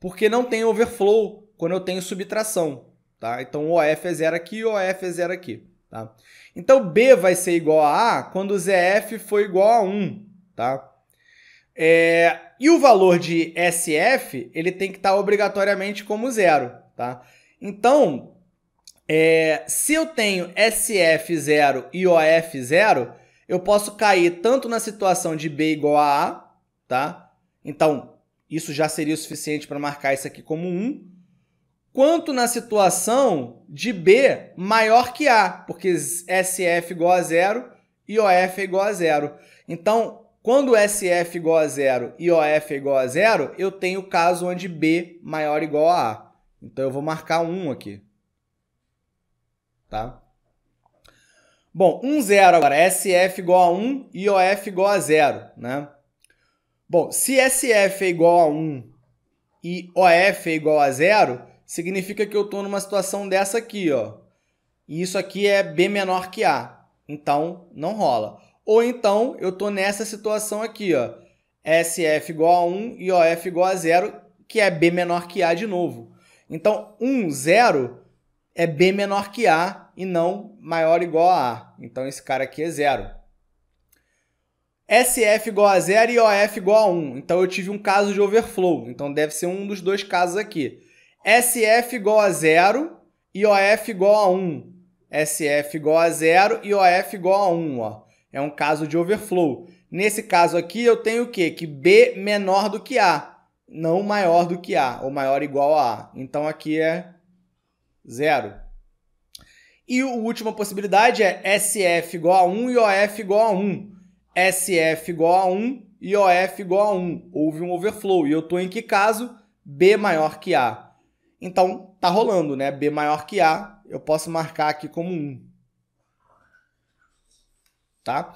Porque não tem overflow quando eu tenho subtração, tá? Então, o OF é 0 aqui e o OF é 0 aqui, tá? Então, B vai ser igual a A quando o ZF for igual a 1, tá? E o valor de SF, ele tem que estar obrigatoriamente como 0, tá? Então, se eu tenho SF0 e OF0, eu posso cair tanto na situação de B igual a A, tá? Então, isso já seria o suficiente para marcar isso aqui como 1. Quanto na situação de B maior que A, porque SF igual a 0 e OF é igual a 0. Então, quando SF igual a 0 e OF é igual a 0, eu tenho o caso onde B maior ou igual a A. Então, eu vou marcar 1 aqui. Tá? Bom, 1, 0 agora. SF igual a 1 e OF igual a 0. Né? Bom, se SF é igual a 1 e OF é igual a 0, significa que eu estou numa situação dessa aqui, ó. E isso aqui é B menor que A. Então, não rola. Ou então, eu estou nessa situação aqui, ó. SF igual a 1 e OF igual a 0, que é B menor que A de novo. Então, 1, 0 é B menor que A e não maior ou igual a A. Então, esse cara aqui é 0. SF igual a 0 e OF igual a 1. Então, eu tive um caso de overflow. Então, deve ser um dos dois casos aqui. SF igual a 0 e OF igual a 1. SF igual a 0 e OF igual a 1. Ó. É um caso de overflow. Nesse caso aqui, eu tenho o quê? Que B menor do que A, não maior do que A, ou maior ou igual a A. Então, aqui é 0. E a última possibilidade é SF igual a 1 e OF igual a 1. SF igual a 1 e OF igual a 1. Houve um overflow. E eu estou em que caso? B maior que A. Então, tá rolando, né? B maior que A, eu posso marcar aqui como 1. Tá?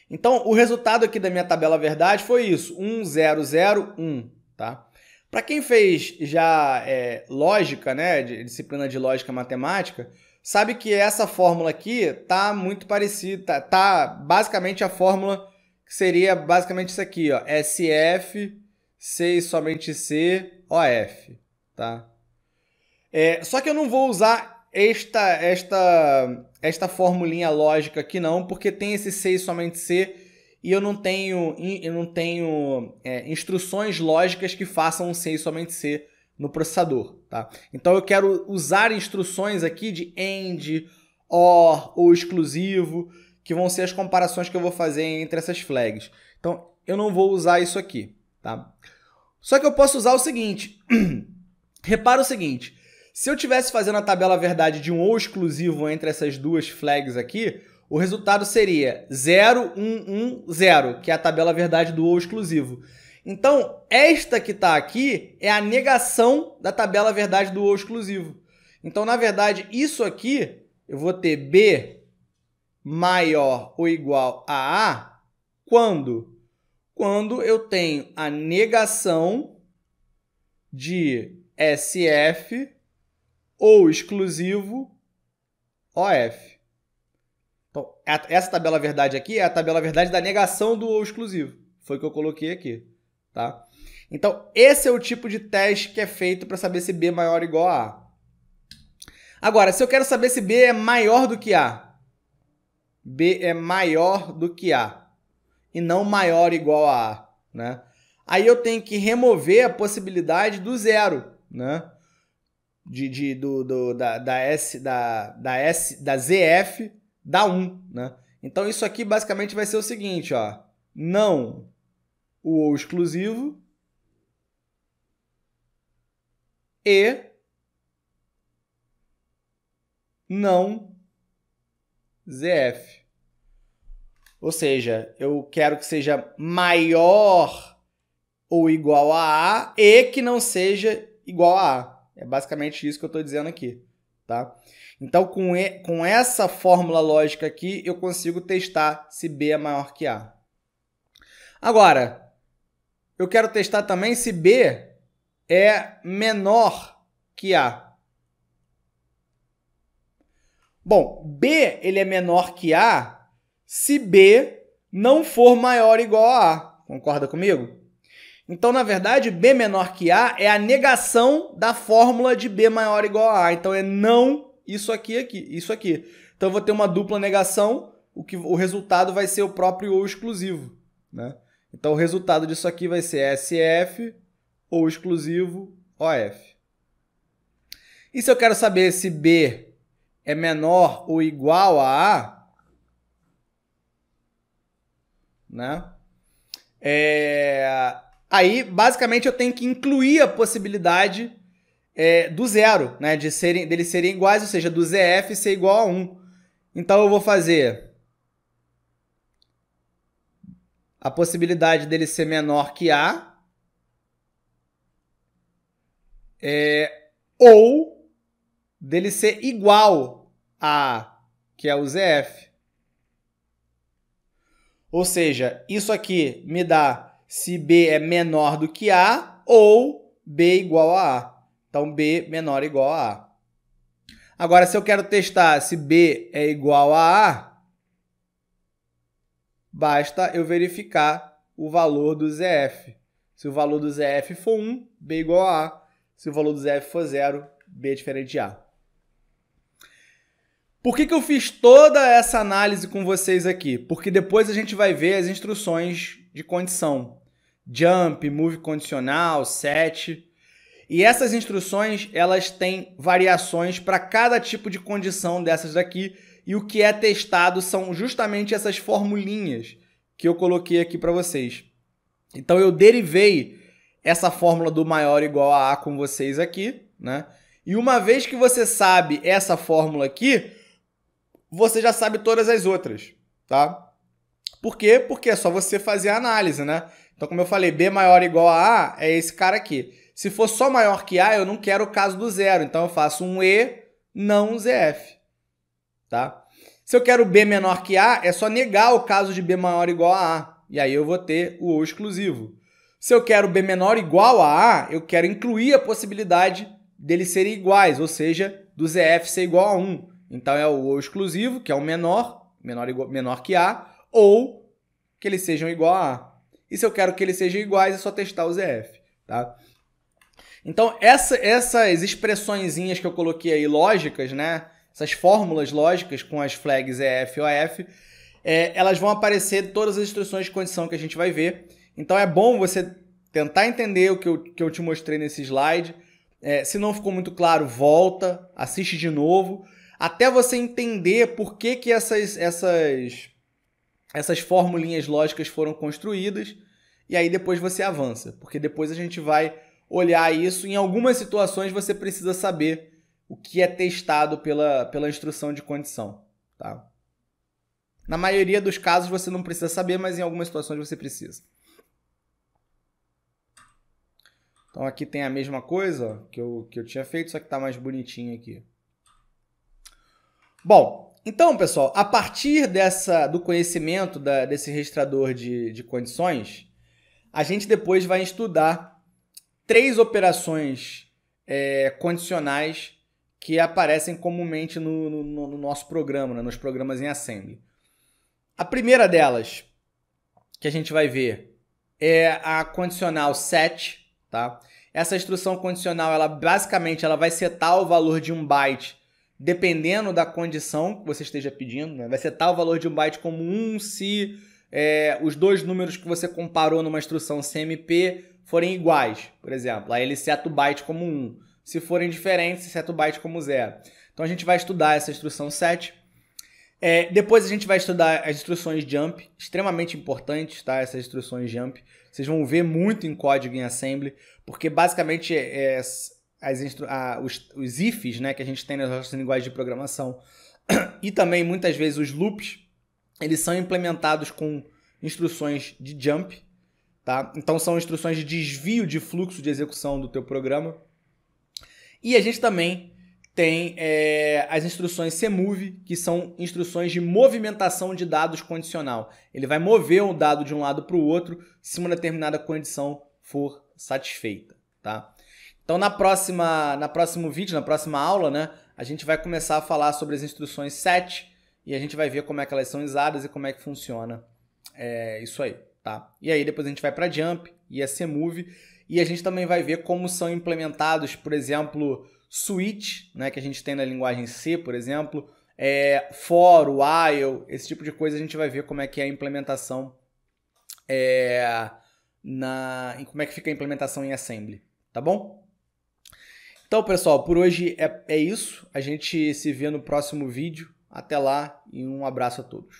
Então, o resultado aqui da minha tabela verdade foi isso. 1, 0, 0, 1. Tá? Para quem fez já lógica, né? Disciplina de lógica matemática, sabe que essa fórmula aqui tá muito parecida. Tá basicamente a fórmula que seria basicamente isso aqui, ó. SF, C e somente C, OF. Tá? Só que eu não vou usar esta formulinha lógica aqui não, porque tem esse C e somente C e eu não tenho instruções lógicas que façam um C e somente C no processador. Tá? Então eu quero usar instruções aqui de AND, OR ou exclusivo, que vão ser as comparações que eu vou fazer entre essas flags. Então eu não vou usar isso aqui. Tá? Só que eu posso usar o seguinte... Repara o seguinte, se eu estivesse fazendo a tabela verdade de um ou exclusivo entre essas duas flags aqui, o resultado seria 0, 1, 1, 0, que é a tabela verdade do ou exclusivo. Então, esta que está aqui é a negação da tabela verdade do ou exclusivo. Então, na verdade, isso aqui, eu vou ter B maior ou igual a A quando? Quando eu tenho a negação de SF ou exclusivo OF. Então, essa tabela verdade aqui é a tabela verdade da negação do ou exclusivo. Foi o que eu coloquei aqui. Tá? Então, esse é o tipo de teste que é feito para saber se B é maior ou igual a A. Agora, se eu quero saber se B é maior do que A, B é maior do que A e não maior ou igual a A, né? Aí eu tenho que remover a possibilidade do 0. Né? Da ZF da 1. Né? Então, isso aqui basicamente vai ser o seguinte, ó, não o ou exclusivo e não ZF. Ou seja, eu quero que seja maior ou igual a A e que não seja igual a A. É basicamente isso que eu estou dizendo aqui. Tá? Então, com essa fórmula lógica aqui, eu consigo testar se B é maior que A. Agora, eu quero testar também se B é menor que A. Bom, B ele é menor que A se B não for maior ou igual a A. Concorda comigo? Então, na verdade, B menor que A é a negação da fórmula de B maior ou igual a A. Então, é não isso aqui. Então, eu vou ter uma dupla negação, o resultado vai ser o próprio ou exclusivo. Né? Então, o resultado disso aqui vai ser SF ou exclusivo OF. E se eu quero saber se B é menor ou igual a A, né? Aí, basicamente, eu tenho que incluir a possibilidade do zero, né? Deles serem iguais, ou seja, do ZF ser igual a 1. Então, eu vou fazer a possibilidade dele ser menor que A, ou dele ser igual a A, que é o ZF. Ou seja, isso aqui me dá se B é menor do que A ou B igual a A. Então, B menor ou igual a A. Agora, se eu quero testar se B é igual a A, basta eu verificar o valor do ZF. Se o valor do ZF for 1, B é igual a A. Se o valor do ZF for 0, B é diferente de A. Por que eu fiz toda essa análise com vocês aqui? Porque depois a gente vai ver as instruções de condição. Jump, move condicional, set. E essas instruções, elas têm variações para cada tipo de condição dessas daqui. E o que é testado são justamente essas formulinhas que eu coloquei aqui para vocês. Então, eu derivei essa fórmula do maior ou igual a A com vocês aqui, né? E uma vez que você sabe essa fórmula aqui, você já sabe todas as outras, tá? Por quê? Porque é só você fazer a análise, né? Então, como eu falei, B maior ou igual a A é esse cara aqui. Se for só maior que A, eu não quero o caso do zero. Então, eu faço um E, não um ZF. Tá? Se eu quero B menor que A, é só negar o caso de B maior ou igual a A. E aí eu vou ter o ou exclusivo. Se eu quero B menor ou igual a A, eu quero incluir a possibilidade deles serem iguais, ou seja, do ZF ser igual a 1. Então, é o ou exclusivo, que é o menor que A, ou que eles sejam igual a A. E se eu quero que eles sejam iguais, é só testar o ZF. Tá? Então, essas expressõezinhas que eu coloquei aí, lógicas, né? Essas fórmulas lógicas com as flags EF ou AF, elas vão aparecer em todas as instruções de condição que a gente vai ver. Então, é bom você tentar entender o que eu te mostrei nesse slide. Se não ficou muito claro, volta, assiste de novo, até você entender por que essas formulinhas lógicas foram construídas, e aí depois você avança, porque depois a gente vai olhar isso. Em algumas situações você precisa saber o que é testado pela instrução de condição. Tá? Na maioria dos casos você não precisa saber, mas em algumas situações você precisa. Então aqui tem a mesma coisa que eu tinha feito, só que está mais bonitinho aqui. Bom, então, pessoal, a partir do conhecimento desse registrador de condições, a gente depois vai estudar 3 operações condicionais que aparecem comumente no nosso programa, né, nos programas em Assembly. A primeira delas, que a gente vai ver, é a condicional set. Tá? Essa instrução condicional, basicamente, ela vai setar o valor de 1 byte dependendo da condição que você esteja pedindo. Né? Vai setar o valor de 1 byte como 1 se os dois números que você comparou numa instrução CMP forem iguais, por exemplo. Aí ele seta o byte como 1. Se forem diferentes, seta o byte como 0. Então a gente vai estudar essa instrução set. Depois a gente vai estudar as instruções jump, extremamente importantes, tá? Essas instruções jump. Vocês vão ver muito em código em Assembly, porque basicamente os ifs, né, que a gente tem nas nossas linguagens de programação, e também muitas vezes os loops, eles são implementados com instruções de jump. Tá? Então são instruções de desvio de fluxo de execução do teu programa. E a gente também tem as instruções semove, que são instruções de movimentação de dados condicional. Ele vai mover um dado de um lado para o outro se uma determinada condição for satisfeita. Tá? Então na próxima aula, né, a gente vai começar a falar sobre as instruções set e a gente vai ver como é que elas são usadas e como é que funciona isso aí. Tá? E aí depois a gente vai para jump e a semove, e a gente também vai ver como são implementados, por exemplo, switch, né, que a gente tem na linguagem C, por exemplo, for, while, esse tipo de coisa a gente vai ver como é que é a implementação, como é que fica a implementação em Assembly, tá bom? Então, pessoal, por hoje é isso. A gente se vê no próximo vídeo. Até lá e um abraço a todos.